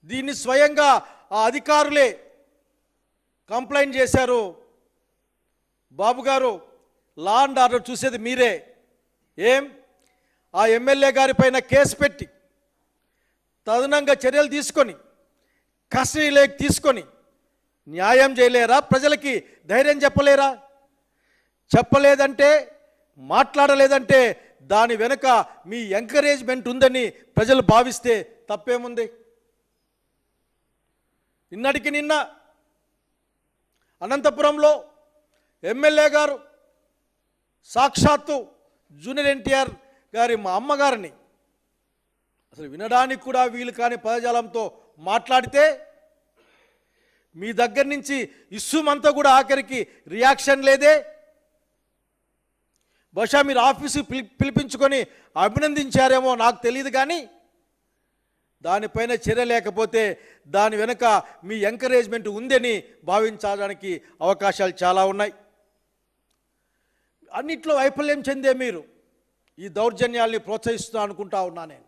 దీన్ని స్వయంగా ఆ అధికారులే కంప్లైంట్ చేశారు. బాబు గారు, లా అండ్ ఆర్డర్ చూసేది మీరే. ఆ ఎమ్మెల్యే గారి పైన కేసు పెట్టి తదనంగా చర్యలు తీసుకొని కస్టడీలోకి తీసుకొని న్యాయం చేయలేరా? ప్రజలకి ధైర్యం చెప్పలేరా? చెప్పలేదంటే, మాట్లాడలేదంటే దాని వెనుక మీ ఎంకరేజ్మెంట్ ఉందని ప్రజలు భావిస్తే తప్పేముంది? నిన్నటికి నిన్న అనంతపురంలో ఎమ్మెల్యే గారు సాక్షాత్తు జూనియర్ ఎన్టీఆర్ గారి మా అమ్మగారిని అసలు వినడానికి కూడా వీలు కాని పదజాలంతో మాట్లాడితే మీ దగ్గర నుంచి ఇష్యూమంతా కూడా ఆఖరికి రియాక్షన్ లేదే. బహుశా మీరు ఆఫీసు పిలిపించుకొని అభినందించారేమో నాకు తెలియదు, కానీ దానిపైన చర్య లేకపోతే దాని వెనుక మీ ఎంకరేజ్మెంట్ ఉందని భావించడానికి అవకాశాలు చాలా ఉన్నాయి. అన్నిట్లో వైఫల్యం చెందే మీరు ఈ దౌర్జన్యాల్ని ప్రోత్సహిస్తున్నా అనుకుంటా ఉన్నా నేను.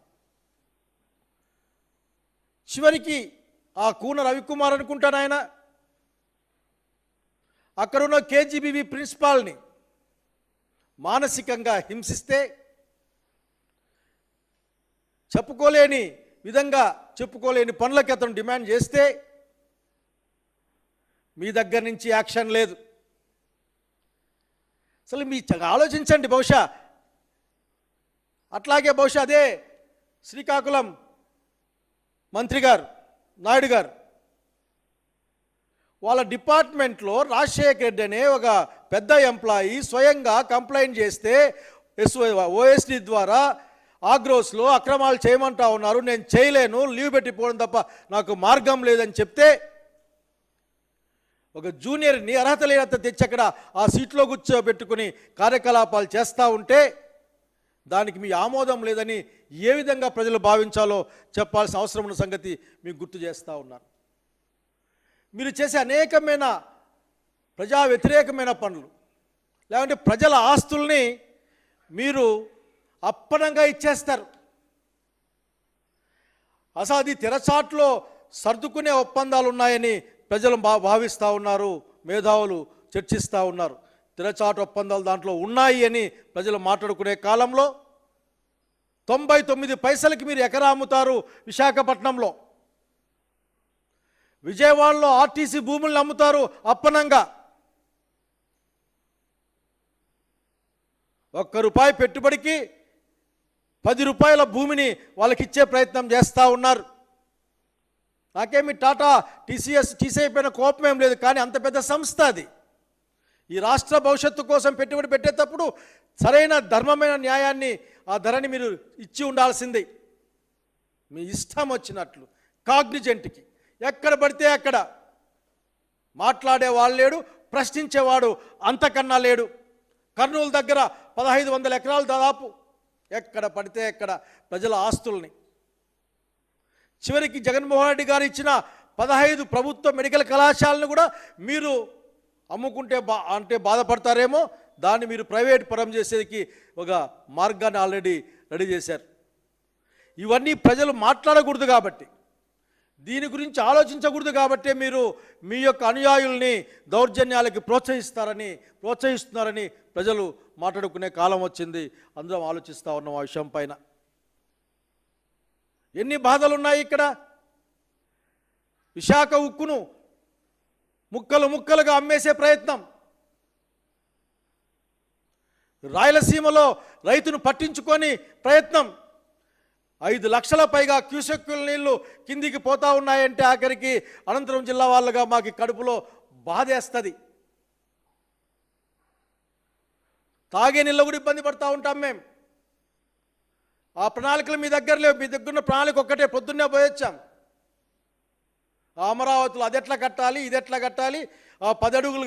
చివరికి ఆ కూన రవికుమార్ అనుకుంటాను, ఆయన అక్కడున్న కేజీబీవీ ప్రిన్సిపాల్ని మానసికంగా హింసిస్తే చెప్పుకోలేని విధంగా చెప్పుకోలేని పనులకి అతను డిమాండ్ చేస్తే మీ దగ్గర నుంచి యాక్షన్ లేదు. అసలు మీ ఆలోచించండి. బహుశా అట్లాగే అదే శ్రీకాకుళం మంత్రి గారు నాయుడు గారు వాళ్ళ డిపార్ట్మెంట్లో రాజశేఖర్ రెడ్డి అనే ఒక పెద్ద ఎంప్లాయీ స్వయంగా కంప్లైంట్ చేస్తే ఓఎస్డి ద్వారా ఆగ్రోస్లో అక్రమాలు చేయమంటా ఉన్నారు, నేను చేయలేను, లీవ్ పెట్టిపోవడం తప్ప నాకు మార్గం లేదని చెప్తే ఒక జూనియర్ని అర్హత లేనంత తెచ్చి అక్కడ ఆ సీట్లో కూర్చోబెట్టుకుని కార్యకలాపాలు చేస్తూ ఉంటే దానికి మీ ఆమోదం లేదని ఏ విధంగా ప్రజలు భావించాలో చెప్పాల్సిన అవసరం ఉన్న సంగతి మీకు గుర్తు చేస్తూ ఉన్నారు. మీరు చేసే అనేకమైన ప్రజా వ్యతిరేకమైన పనులు, లేకుంటే ప్రజల ఆస్తుల్ని మీరు అప్పనంగా ఇచ్చేస్తారు. అసలు అది తెరచాట్లో సర్దుకునే ఒప్పందాలు ఉన్నాయని ప్రజలు భావిస్తూ ఉన్నారు, మేధావులు చర్చిస్తూ ఉన్నారు. తెరచాటు ఒప్పందాలు దాంట్లో ఉన్నాయి అని ప్రజలు మాట్లాడుకునే కాలంలో 99 పైసలకి మీరు ఎకరా అమ్ముతారు విశాఖపట్నంలో. విజయవాడలో ఆర్టీసీ భూములను అమ్ముతారు అప్పనంగా. ₹1 పెట్టుబడికి 10 రూపాయల భూమిని వాళ్ళకి ఇచ్చే ప్రయత్నం చేస్తూ ఉన్నారు. నాకేమి టాటా టీసీ పైన కోపం ఏం లేదు, కానీ అంత పెద్ద సంస్థ అది. ఈ రాష్ట్ర భవిష్యత్తు కోసం పెట్టుబడి పెట్టేటప్పుడు సరైన ధర్మమైన న్యాయాన్ని ఆ ధరని మీరు ఇచ్చి ఉండాల్సింది. మీ ఇష్టం వచ్చినట్లు కాగ్నిజెంట్కి ఎక్కడ పడితే అక్కడ మాట్లాడేవాళ్ళు లేడు, ప్రశ్నించేవాడు అంతకన్నా లేడు. కర్నూలు దగ్గర 1500 ఎకరాలు దాదాపు ఎక్కడ పడితే ఎక్కడ ప్రజల ఆస్తుల్ని, చివరికి జగన్మోహన్ రెడ్డి గారు ఇచ్చిన 15 ప్రభుత్వ మెడికల్ కళాశాలను కూడా మీరు అమ్ముకుంటే అంటే బాధపడతారేమో, దాన్ని మీరు ప్రైవేట్ పరం చేసేకి ఒక మార్గాన్ని ఆల్రెడీ రెడీ చేశారు. ఇవన్నీ ప్రజలు మాట్లాడకూడదు కాబట్టి, దీని గురించి ఆలోచించకూడదు కాబట్టి మీరు మీ యొక్క అనుయాయుల్ని దౌర్జన్యాలకి ప్రోత్సహిస్తున్నారని ప్రజలు మాట్లాడుకునే కాలం వచ్చింది. అందరం ఆలోచిస్తూ ఉన్నాం ఆ విషయం పైన. ఎన్ని బాధలు ఉన్నాయి ఇక్కడ. విశాఖ ఉక్కును ముక్కలు ముక్కలుగా అమ్మేసే ప్రయత్నం, రాయలసీమలో రైతును పట్టించుకొని ప్రయత్నం, 5 లక్షల పైగా క్యూసెక్కుల నీళ్లు కిందికి పోతా ఉన్నాయంటే ఆఖరికి అనంతపురం జిల్లా వాళ్ళగా మాకు కడుపులో బాధేస్తుంది. తాగే నీళ్ళు కూడా ఇబ్బంది పడుతూ ఉంటాం మేము. ఆ ప్రణాళికలు మీ దగ్గర లేవు. మీ దగ్గర ఉన్న ప్రణాళిక ఒక్కటే, పొద్దున్నే పోయొచ్చాం. అమరావతిలో అది ఎట్లా కట్టాలి, ఇది ఎట్లా కట్టాలి, 10 అడుగులు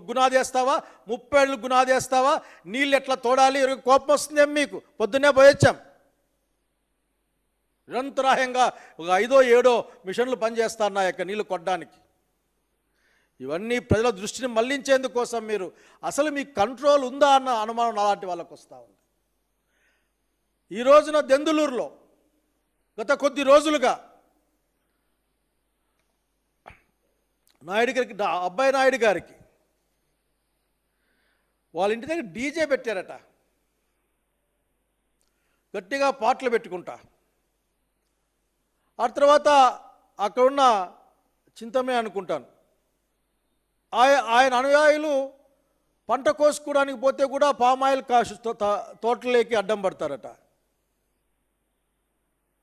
గునాదేస్తావా, 30 అడుగులు గునాదేస్తావా, నీళ్ళు ఎట్లా తోడాలి, కోపం వస్తుందేం మీకు. పొద్దున్నే పోయొచ్చాం. నిరంతరాయంగా ఒక 5 7 మిషన్లు పనిచేస్తా ఉన్నాయి అక్కడ నీళ్లు కొట్టడానికి. ఇవన్నీ ప్రజల దృష్టిని మళ్లించేందుకోసం మీరు అసలు మీకు కంట్రోల్ ఉందా అన్న అనుమానం అలాంటి వాళ్ళకు వస్తూ ఉంది. ఈ రోజున దెందులూరులో గత కొద్ది రోజులుగా నాయుడు గారికి అబ్బాయి నాయుడు గారికి వాళ్ళ ఇంటి దగ్గర డీజే పెట్టారట, గట్టిగా పాటలు పెట్టుకుంటా. ఆ తర్వాత అక్కడున్న చింతమే అనుకుంటాను, ఆయన అనుయాయులు పంట కోసుకోవడానికి పోతే కూడా పామాయిల్ కాసు తోటలోకి అడ్డం పడతారట.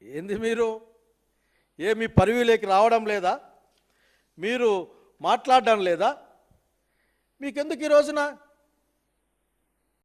ఏంది మీరు మీ పరివిలోకి రావడం లేదా? మీరు మాట్లాడడం లేదా? మీకెందుకు ఈ రోజున